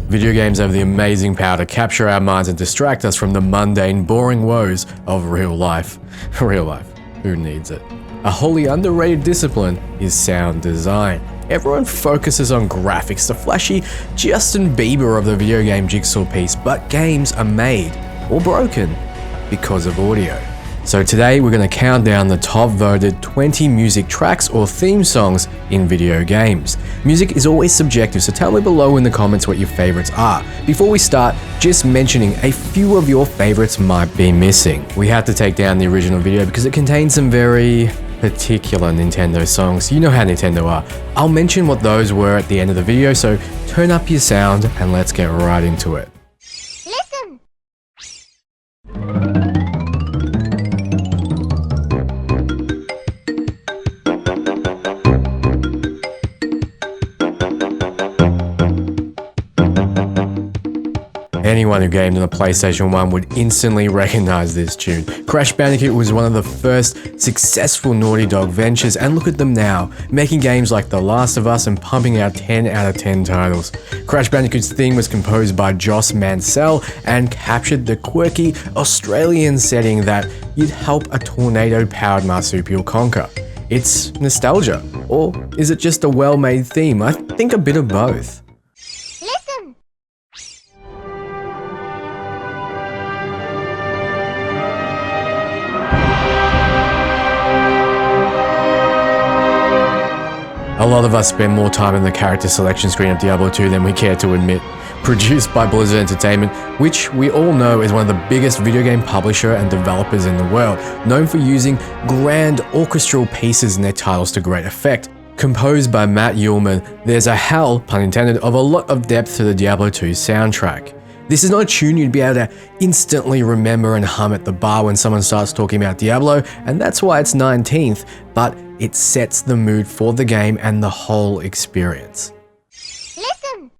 Video games have the amazing power to capture our minds and distract us from the mundane, boring woes of real life. Real life, who needs it? A wholly underrated discipline is sound design. Everyone focuses on graphics, the flashy Justin Bieber of the video game jigsaw piece, but games are made, or broken, because of audio. So today we're going to count down the top voted 20 music tracks or theme songs in video games. Music is always subjective, so tell me below in the comments what your favorites are. Before we start, just mentioning a few of your favorites might be missing. We had to take down the original video because it contains some very particular Nintendo songs. You know how Nintendo are. I'll mention what those were at the end of the video, so turn up your sound and let's get right into it. Listen! Anyone who gamed on the PlayStation 1 would instantly recognize this tune. Crash Bandicoot was one of the first successful Naughty Dog ventures, and look at them now, making games like The Last of Us and pumping out 10 out of 10 titles. Crash Bandicoot's theme was composed by Mancell and captured the quirky Australian setting that you'd help a tornado-powered marsupial conquer. It's nostalgia, or is it just a well-made theme? I think a bit of both. A lot of us spend more time in the character selection screen of Diablo 2 than we care to admit. Produced by Blizzard Entertainment, which we all know is one of the biggest video game publisher and developers in the world, known for using grand orchestral pieces in their titles to great effect. Composed by Matt Uelmen, there's a hell, pun intended, of a lot of depth to the Diablo 2 soundtrack. This is not a tune you'd be able to instantly remember and hum at the bar when someone starts talking about Diablo, and that's why it's 19th, but it sets the mood for the game and the whole experience. Listen!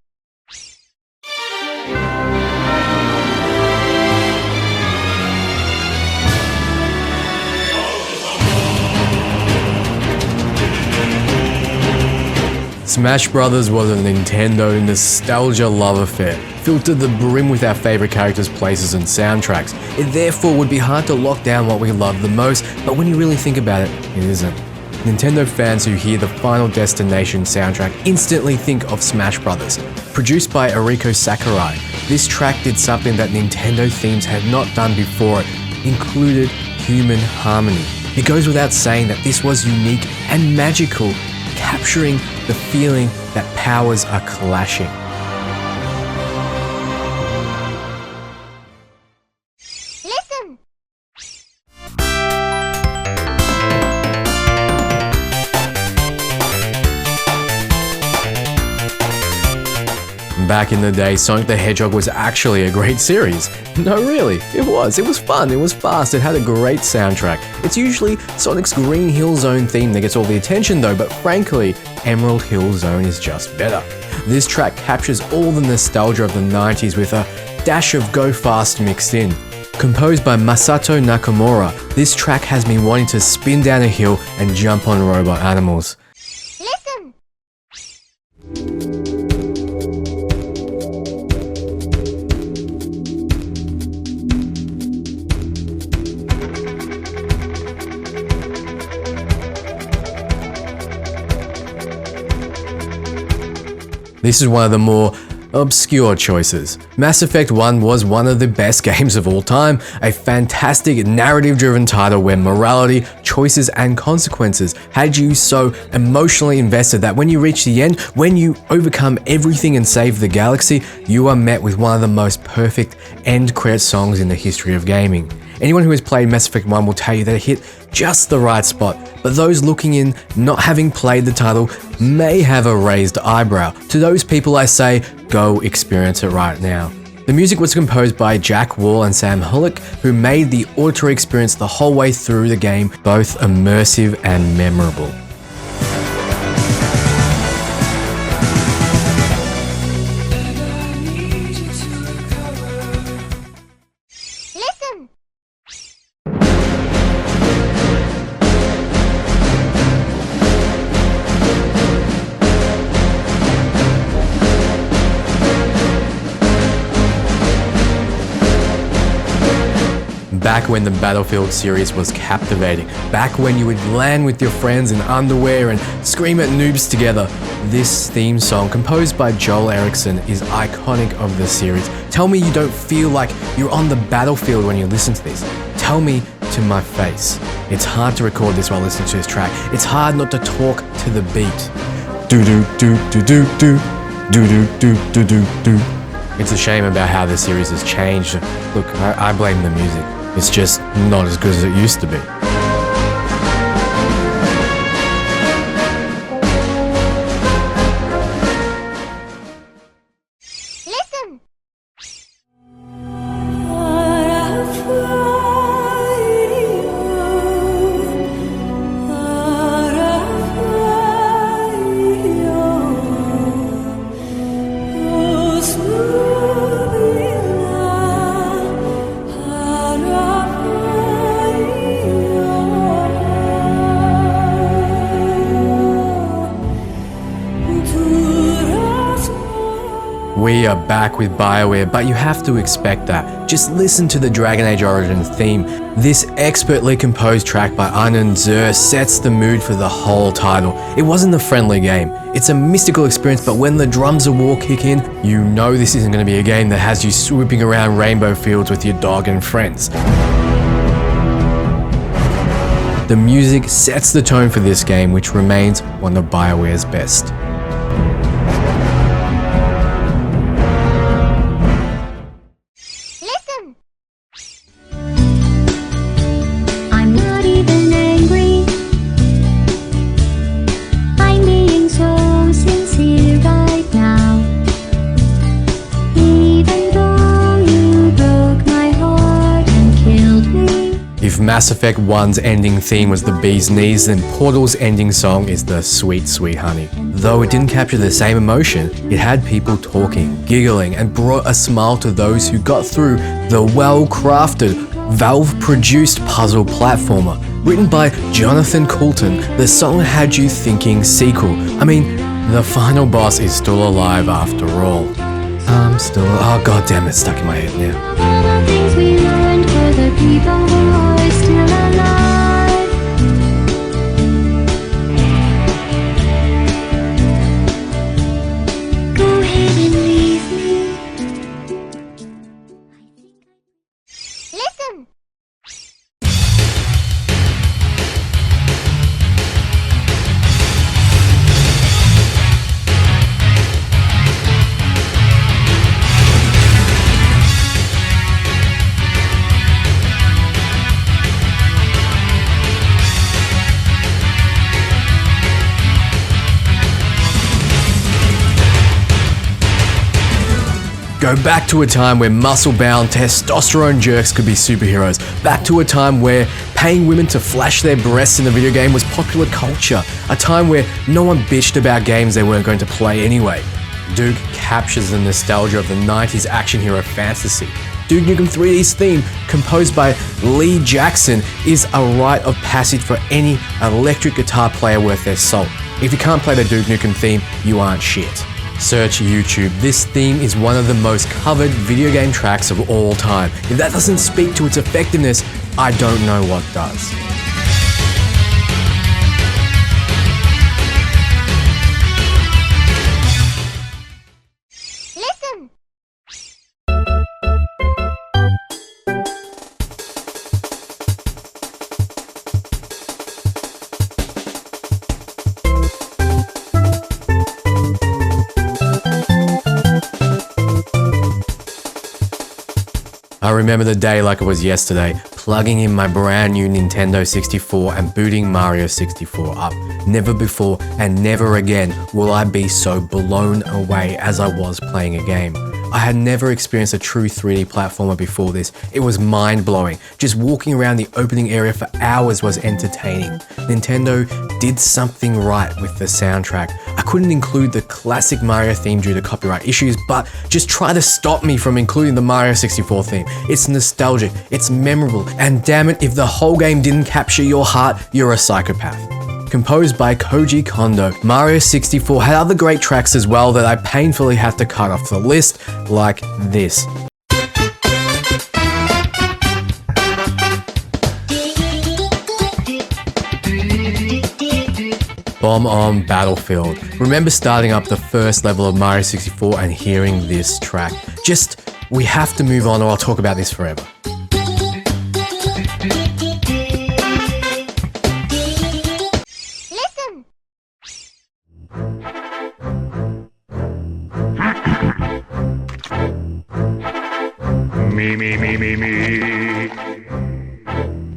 Smash Brothers was a Nintendo nostalgia love affair, filled to the brim with our favorite characters, places, and soundtracks. It therefore would be hard to lock down what we love the most, but when you really think about it, it isn't. Nintendo fans who hear the Final Destination soundtrack instantly think of Smash Brothers. Produced by Eriko Sakurai, this track did something that Nintendo themes had not done before. It included human harmony. It goes without saying that this was unique and magical, capturing the feeling that powers are clashing. Listen! Back in the day, Sonic the Hedgehog was actually a great series. No, really, it was. It was fun, it was fast, it had a great soundtrack. It's usually Sonic's Green Hill Zone theme that gets all the attention though, but frankly, Emerald Hill Zone is just better. This track captures all the nostalgia of the 90s with a dash of Go Fast mixed in. Composed by Masato Nakamura, this track has me wanting to spin down a hill and jump on robot animals. Listen! This is one of the more obscure choices. Mass Effect 1 was one of the best games of all time, a fantastic narrative-driven title where morality, choices, and consequences had you so emotionally invested that when you reach the end, when you overcome everything and save the galaxy, you are met with one of the most perfect end credit songs in the history of gaming. Anyone who has played Mass Effect 1 will tell you that it hit just the right spot, but those looking in, not having played the title, may have a raised eyebrow. To those people I say, go experience it right now. The music was composed by Jack Wall and Sam Hulick, who made the auditory experience the whole way through the game both immersive and memorable. Back when the Battlefield series was captivating, back when you would land with your friends in underwear and scream at noobs together, this theme song, composed by Joel Eriksson, is iconic of the series. Tell me you don't feel like you're on the battlefield when you listen to this. Tell me to my face. It's hard to record this while listening to this track. It's hard not to talk to the beat. Do do do do do do do do do do do do. It's a shame about how the series has changed. Look, I blame the music. It's just not as good as it used to be. Listen. We are back with BioWare, but you have to expect that. Just listen to the Dragon Age Origins theme. This expertly composed track by Inon sets the mood for the whole title. It wasn't a friendly game. It's a mystical experience, but when the drums of war kick in, you know this isn't going to be a game that has you swooping around rainbow fields with your dog and friends. The music sets the tone for this game, which remains one of BioWare's best. If Mass Effect 1's ending theme was the bee's knees, then Portal's ending song is the sweet, sweet honey. Though it didn't capture the same emotion, it had people talking, giggling, and brought a smile to those who got through the well-crafted, Valve-produced puzzle platformer. Written by Jonathan Coulton, the song had you thinking sequel. I mean, the final boss is still alive after all. Oh god damn it, it's stuck in my head now. All the things we learned for the people who are still alive. Go ahead and leave me. Listen. Go back to a time where muscle-bound, testosterone jerks could be superheroes. Back to a time where paying women to flash their breasts in a video game was popular culture. A time where no one bitched about games they weren't going to play anyway. Duke captures the nostalgia of the 90s action hero fantasy. Duke Nukem 3D's theme, composed by Lee Jackson, is a rite of passage for any electric guitar player worth their salt. If you can't play the Duke Nukem theme, you aren't shit. Search YouTube. This theme is one of the most covered video game tracks of all time. If that doesn't speak to its effectiveness, I don't know what does. Listen. I remember the day like it was yesterday, plugging in my brand new Nintendo 64 and booting Mario 64 up. Never before and never again will I be so blown away as I was playing a game. I had never experienced a true 3D platformer before this. It was mind-blowing. Just walking around the opening area for hours was entertaining. Nintendo did something right with the soundtrack. I couldn't include the classic Mario theme due to copyright issues, but just try to stop me from including the Mario 64 theme. It's nostalgic, it's memorable, and damn it, if the whole game didn't capture your heart, you're a psychopath. Composed by Koji Kondo, Mario 64 had other great tracks as well that I painfully had to cut off the list, like this. Bob-omb Battlefield. Remember starting up the first level of Mario 64 and hearing this track. We have to move on or I'll talk about this forever. Listen. Me.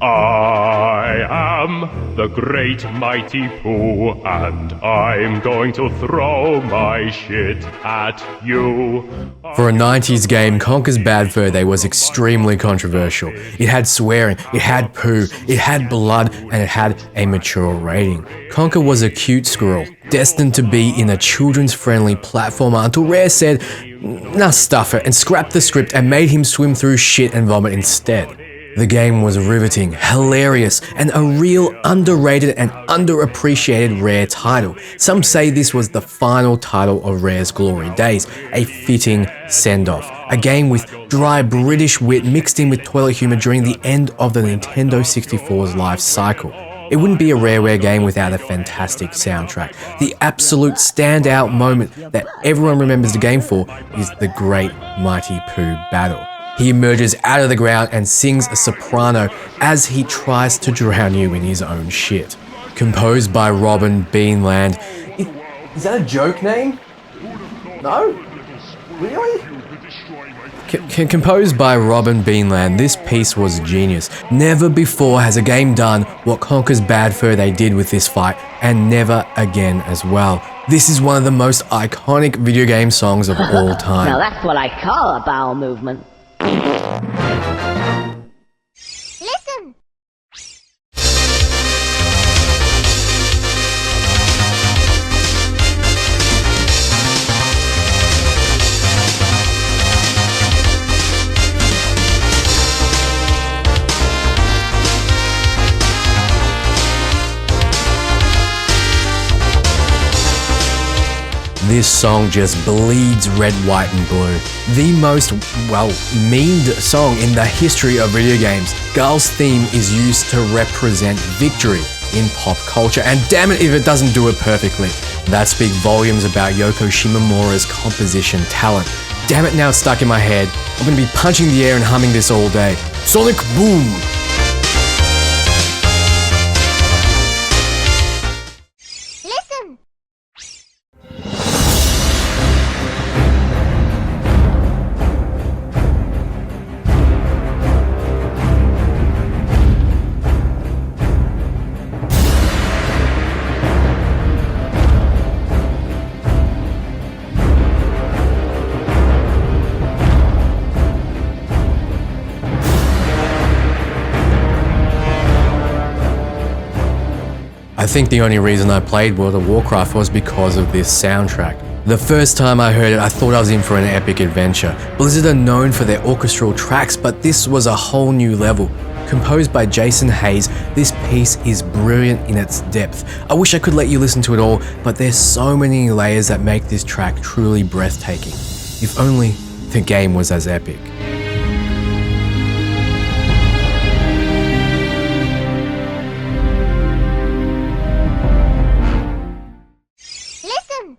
I am the great mighty Pooh, and I'm going to throw my shit at you. For a 90s game, Conkers Bad Fur Day was extremely controversial. It had swearing, it had poo, it had blood, and it had a mature rating. Conker was a cute squirrel, destined to be in a children's-friendly platformer until Rare said, nah, stuff it, and scrapped the script and made him swim through shit and vomit instead. The game was riveting, hilarious, and a real underrated and underappreciated Rare title. Some say this was the final title of Rare's glory days, a fitting send-off. A game with dry British wit mixed in with toilet humor during the end of the Nintendo 64's life cycle. It wouldn't be a Rareware game without a fantastic soundtrack. The absolute standout moment that everyone remembers the game for is the Great Mighty Pooh battle. He emerges out of the ground and sings a soprano as he tries to drown you in his own shit. Composed by Beanland. Is that a joke name? No? Really? Composed by Beanland, this piece was genius. Never before has a game done what Conkers Bad Fur Day did with this fight, and never again as well. This is one of the most iconic video game songs of all time. Now that's what I call a bowel movement. Listen. This song just bleeds red, white, and blue. The most, memed song in the history of video games. Guile's theme is used to represent victory in pop culture, and damn it if it doesn't do it perfectly. That speaks volumes about Yoko Shimomura's composition talent. Damn it, now it's stuck in my head. I'm gonna be punching the air and humming this all day. Sonic Boom! Listen. I think the only reason I played World of Warcraft was because of this soundtrack. The first time I heard it, I thought I was in for an epic adventure. Blizzard are known for their orchestral tracks, but this was a whole new level. Composed by Jason Hayes, this piece is brilliant in its depth. I wish I could let you listen to it all, but there's so many layers that make this track truly breathtaking. If only the game was as epic. Listen.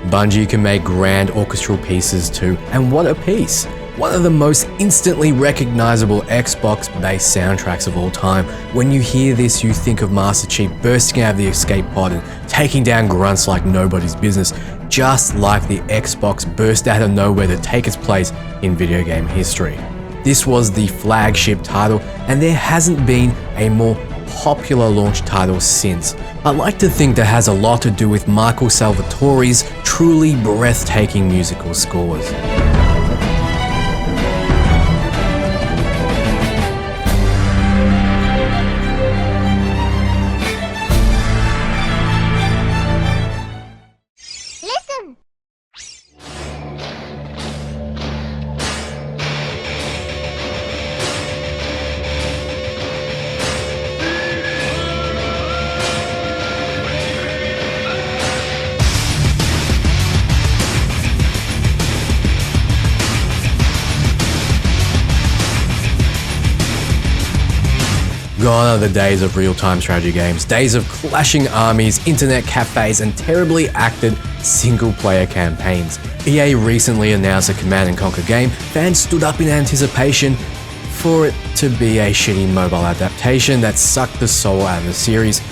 Bungie can make grand orchestral pieces too, and what a piece! One of the most instantly recognizable Xbox-based soundtracks of all time. When you hear this, you think of Master Chief bursting out of the escape pod and taking down grunts like nobody's business, just like the Xbox burst out of nowhere to take its place in video game history. This was the flagship title, and there hasn't been a more popular launch title since. I like to think that has a lot to do with Michael Salvatori's truly breathtaking musical scores. Gone are the days of real-time strategy games, days of clashing armies, internet cafes, and terribly acted single-player campaigns. EA recently announced a Command & Conquer game. Fans stood up in anticipation for it to be a shitty mobile adaptation that sucked the soul out of the series.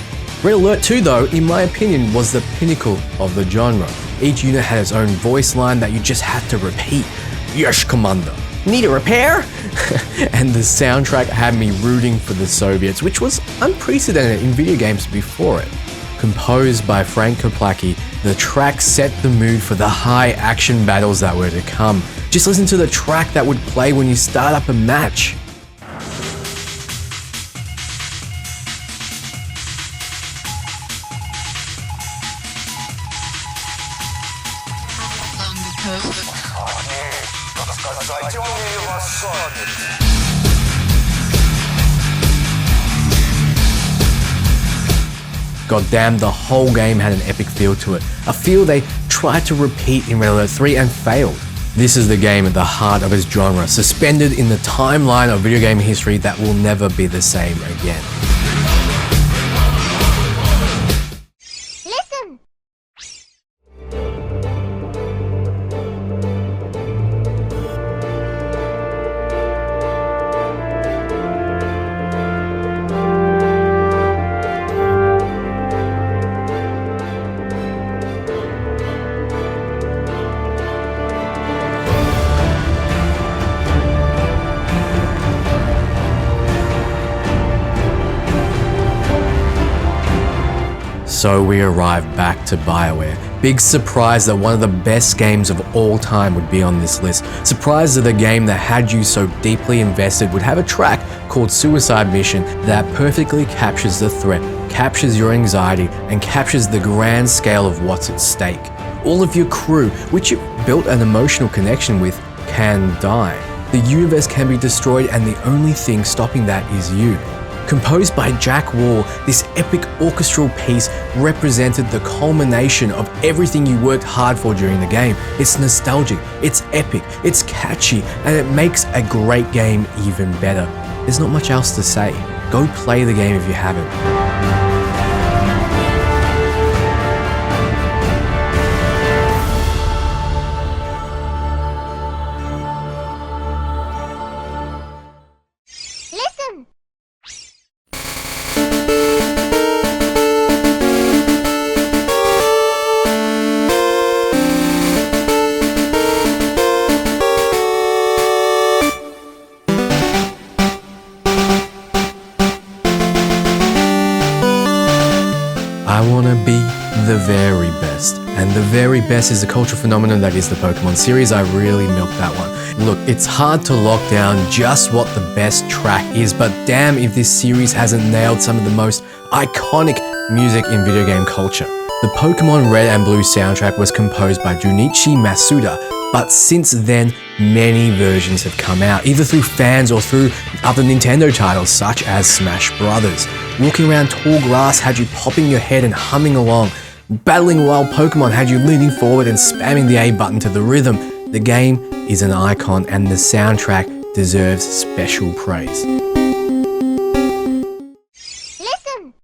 Red Alert 2 though, in my opinion, was the pinnacle of the genre. Each unit had its own voice line that you just had to repeat. Yes, Commander. Need a repair? And the soundtrack had me rooting for the Soviets, which was unprecedented in video games before it. Composed by Frank Klepacki, the track set the mood for the high action battles that were to come. Just listen to the track that would play when you start up a match. Goddamn, the whole game had an epic feel to it. A feel they tried to repeat in Red Alert 3 and failed. This is the game at the heart of its genre, suspended in the timeline of video game history that will never be the same again. Listen. So we arrived back to BioWare. Big surprise that one of the best games of all time would be on this list. Surprised that the game that had you so deeply invested would have a track called Suicide Mission that perfectly captures the threat, captures your anxiety, and captures the grand scale of what's at stake. All of your crew, which you built an emotional connection with, can die. The universe can be destroyed and the only thing stopping that is you. Composed by Jack Wall, this epic orchestral piece represented the culmination of everything you worked hard for during the game. It's nostalgic, it's epic, it's catchy, and it makes a great game even better. There's not much else to say. Go play the game if you haven't. I want to be the very best. And the very best is the cultural phenomenon that is the Pokemon series. I really milked that one. Look, it's hard to lock down just what the best track is, but damn if this series hasn't nailed some of the most iconic music in video game culture. The Pokemon Red and Blue soundtrack was composed by Junichi Masuda, but since then, many versions have come out, either through fans or through other Nintendo titles such as Smash Brothers. Walking around tall grass had you popping your head and humming along. Battling wild Pokemon had you leaning forward and spamming the A button to the rhythm. The game is an icon and the soundtrack deserves special praise. Listen.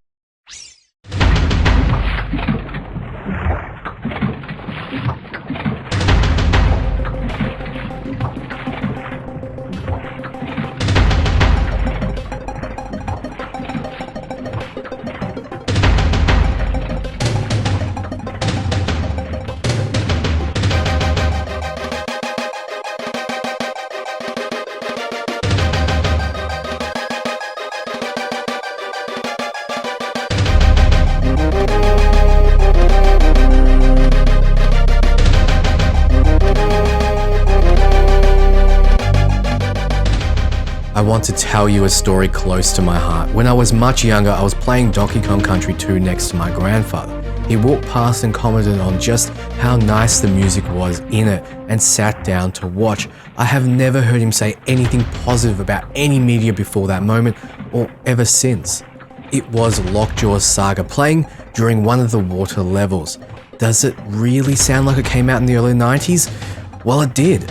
I want to tell you a story close to my heart. When I was much younger, I was playing Donkey Kong Country 2 next to my grandfather. He walked past and commented on just how nice the music was in it and sat down to watch. I have never heard him say anything positive about any media before that moment or ever since. It was Lockjaw's Saga playing during one of the water levels. Does it really sound like it came out in the early 90s? Well, it did.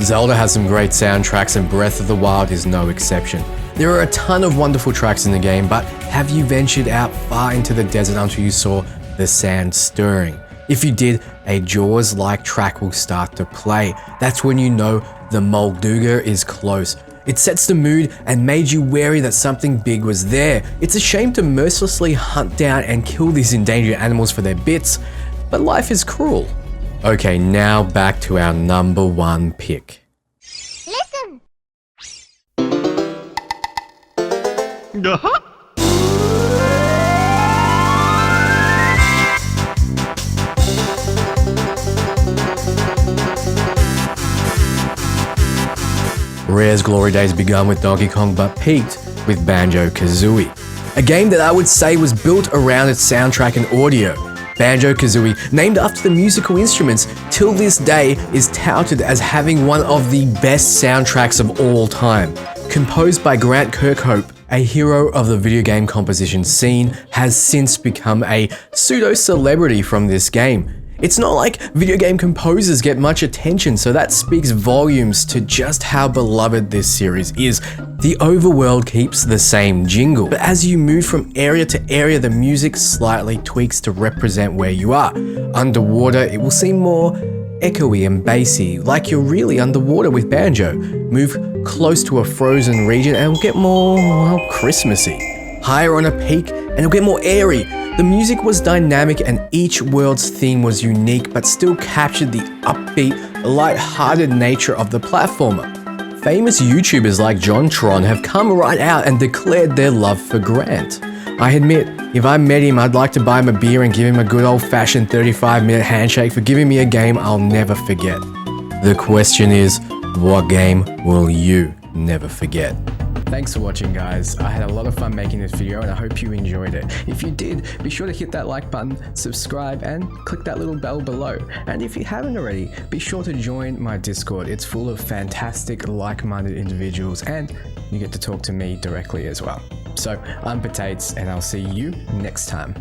Zelda has some great soundtracks and Breath of the Wild is no exception. There are a ton of wonderful tracks in the game, but have you ventured out far into the desert until you saw the sand stirring? If you did, a Jaws-like track will start to play. That's when you know the Molduga is close. It sets the mood and made you wary that something big was there. It's a shame to mercilessly hunt down and kill these endangered animals for their bits, but life is cruel. Okay, now back to our number one pick. Listen. Rare's glory days begun with Donkey Kong but peaked with Banjo-Kazooie, a game that I would say was built around its soundtrack and audio. Banjo-Kazooie, named after the musical instruments, till this day is touted as having one of the best soundtracks of all time. Composed by Grant Kirkhope, a hero of the video game composition scene, has since become a pseudo-celebrity from this game. It's not like video game composers get much attention, so that speaks volumes to just how beloved this series is. The overworld keeps the same jingle, but as you move from area to area, the music slightly tweaks to represent where you are. Underwater, it will seem more echoey and bassy, like you're really underwater with Banjo. Move close to a frozen region and it'll get more, well, Christmassy. Higher on a peak and it'll get more airy. The music was dynamic and each world's theme was unique but still captured the upbeat, light-hearted nature of the platformer. Famous YouTubers like JonTron have come right out and declared their love for Grant. I admit, if I met him, I'd like to buy him a beer and give him a good old-fashioned 35-minute handshake for giving me a game I'll never forget. The question is, what game will you never forget? Thanks for watching, guys. I had a lot of fun making this video and I hope you enjoyed it. If you did, be sure to hit that like button, subscribe and click that little bell below. And if you haven't already, be sure to join my Discord. It's full of fantastic like-minded individuals and you get to talk to me directly as well. So I'm Potates and I'll see you next time.